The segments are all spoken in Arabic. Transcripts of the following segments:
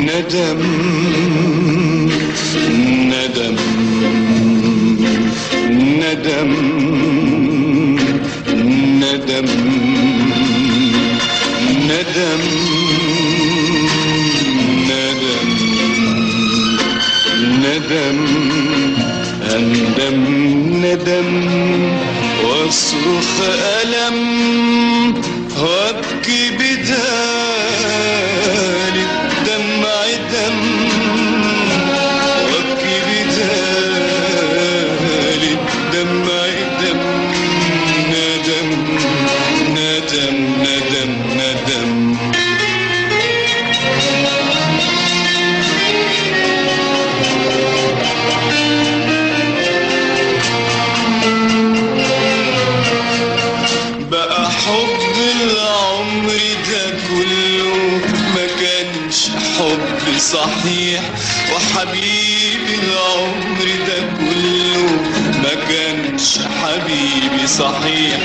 ندم ندم ندم ندم ندم ندم ندم أندم ندم واصرخ ألم وابكي بدال الدمع دم وابكي بدال الدمع دم ندم ندم ندم ندم بقى حب العمر ده كله ما كانش حب صحيح وحبيبي العمر ده كله ما كانش حبيبي صحيح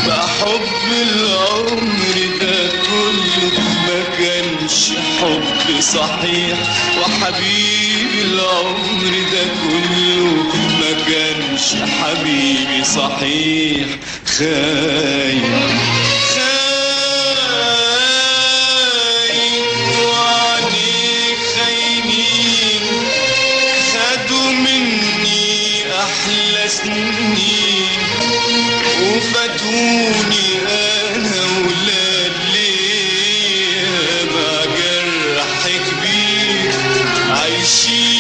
بقى حب العمر ده كله ما كانش حب صحيح وحبيبي العمر ده كله ما كانش حبيبي صحيح خاين خاين وعليك خاينين خدوا مني أحلى سنين وفاتوني أنا ولاد ليه مع جرح كبير عايشين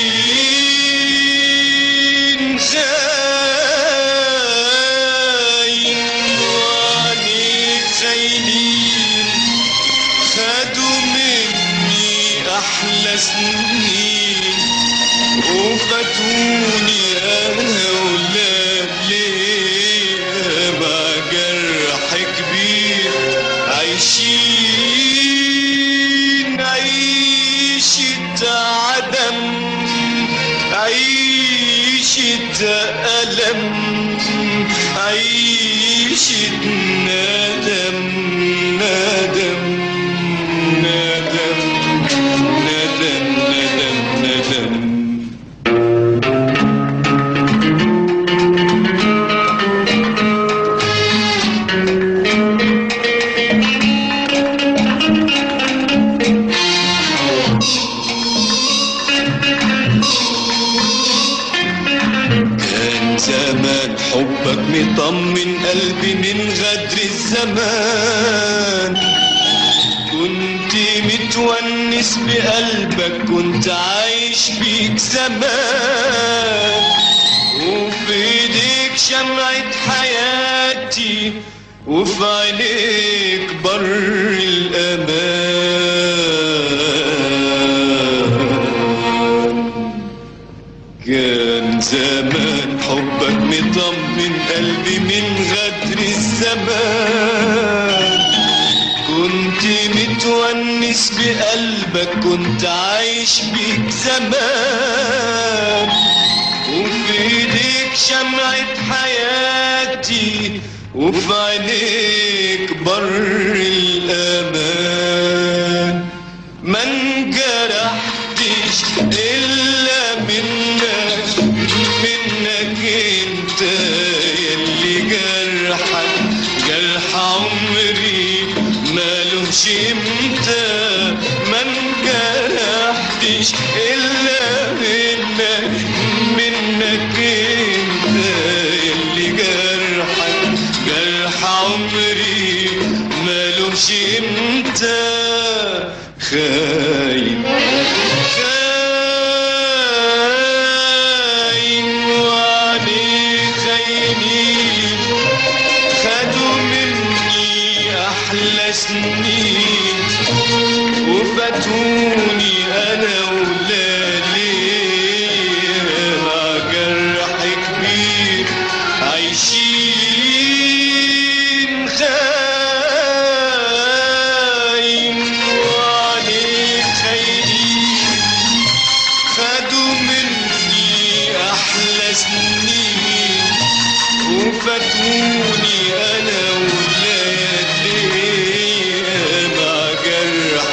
خدوا مني أحلى سنين وفاتوني أنا ولاد ليه مع جرح كبير عايشين عيشة عدم عيشة ألم عيشة ندم ندم ندم ندم ندم ندم كان زمان حبك مطمن قلبي من غدر الزمان كنت متونس بقلبك كنت عايش بيك زمان وفي ايديك شمعة حياتي وفي عينيك بر الأمان كان زمان حبك مطمن قلبي من غدر الزمان كنت متونس بقلبك كنت عايش بيك زمان وفي ايديك شمعة حياتي وفي عينيك بر الأمان ما انجرحتش إلا منك انت يلي جرحك جرح عمري مالوش امتى ما انجرحتش إلا منك انت يلي جرحك جرح عمري مالوش امتى خاين خاين وعليك خاينين خدوا مني أحلى سنين وفاتوني أنا ولادي مع جرح كبير عايشين خاين وعليك خاينين خدوا مني أحلى سنين وفاتوني أنا ولادي مع جرح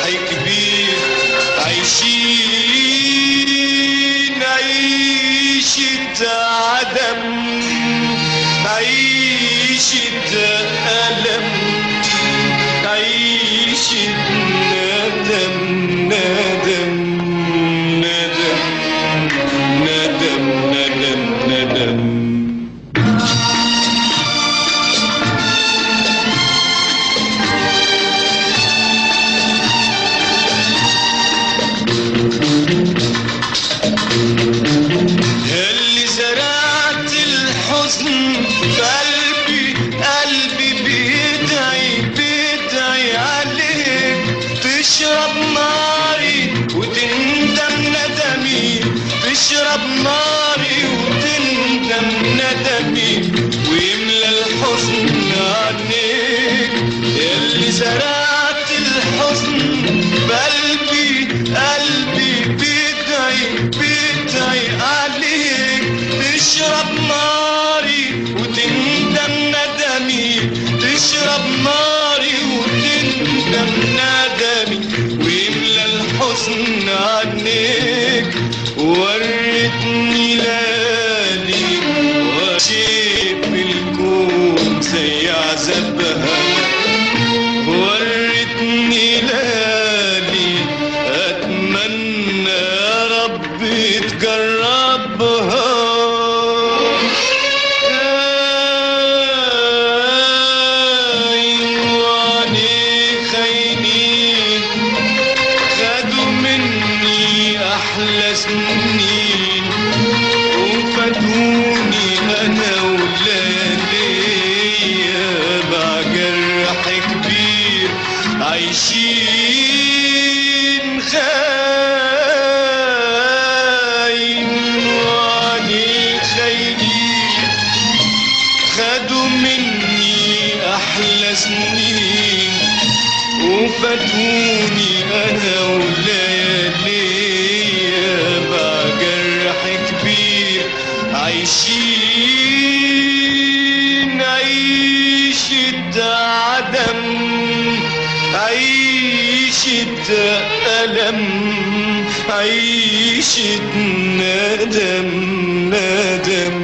الحزن بقلبي قلبي بيدعي عليك تشرب ناري وتندم ندمي تشرب ناري وتندم ندمي ويملى الحزن عنيك وريتني ليالي وشيء في الكون زي عذابها وريتني ليالي اتمنى يا رب تجربها أحلى سنين وفاتوني أنا ولادية مع جرح كبير عايشين خاين وعليك خاينين خدوا مني أحلى سنين وفاتوني أنا ولادية عايشين عيشة عدم عيشة ألم عيشة ندم